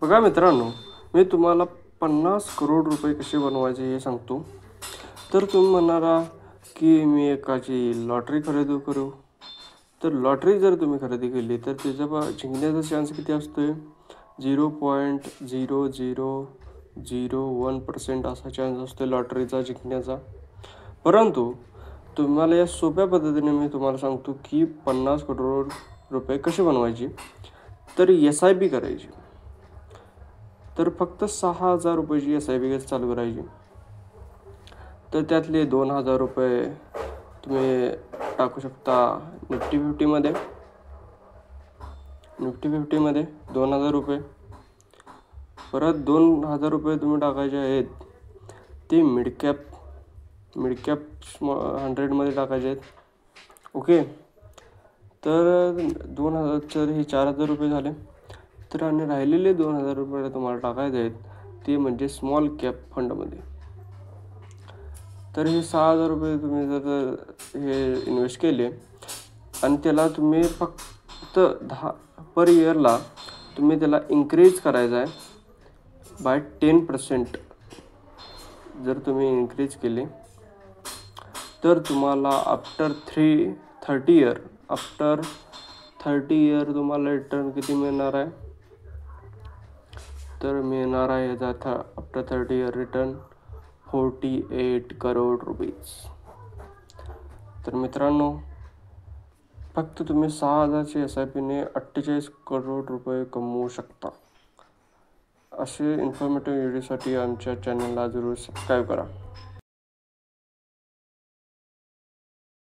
बघा मित्रांनो, मी तुम्हाला 50 करोड रुपये कसे बनवायचे हे सांगतो. तर तुम्ही म्हणाला की मी एकाची लॉटरी खरेदी करू. तर लॉटरी जर तुम्ही खरेदी केली तर त्याचा जिंकण्याचा चान्स किती असतोय? 0.0001% असा चान्स असतो लॉटरीचा जिंकण्याचा. परंतु तुम्हाला या सोप्या पद्धतीने मी तुम्हाला सांगतो की 50 करोड रुपये कसे बनवायचे. तर SIP करायची. तर फक्त 6,000 रुपयाची SIP चालू करायची. तर त्यातले 2,000 रुपये तुम्ही टाकू शकता निफ्टी 50मध्ये. निफ्टी 50मध्ये 2,000 रुपये. परत 2,000 रुपये तुम्ही टाकायचे आहेत ते मिडकॅप 100मध्ये टाकायचे आहेत. ओके. तर 2,000 तर हे 4,000 रुपये झाले. तर आणि राहिलेले 2,000 रुपये तुम्हाला टाकायचे आहेत ते म्हणजे स्मॉल कॅप फंडमध्ये. तर हे 6,000 रुपये तुम्ही जर हे इन्व्हेस्ट केले आणि त्याला तुम्ही फक्त 10 पर इयरला तुम्ही त्याला इन्क्रीज करायचं आहे बाय 10%. जर तुम्ही इन्क्रीज केले तर तुम्हाला आफ्टर 30 इयर तुम्हाला रिटर्न किती मिळणार आहे? तर मिळणार आहे याचा after 30 year return 48 crore rupees. तर मित्रांनो, फक्त तुम्ही 6,000ची SIPने 48 करोड रुपये कमवू शकता. असे इन्फॉर्मेटिव्ह व्हिडिओसाठी आमच्या चॅनलला जरूर सबस्क्राईब करा.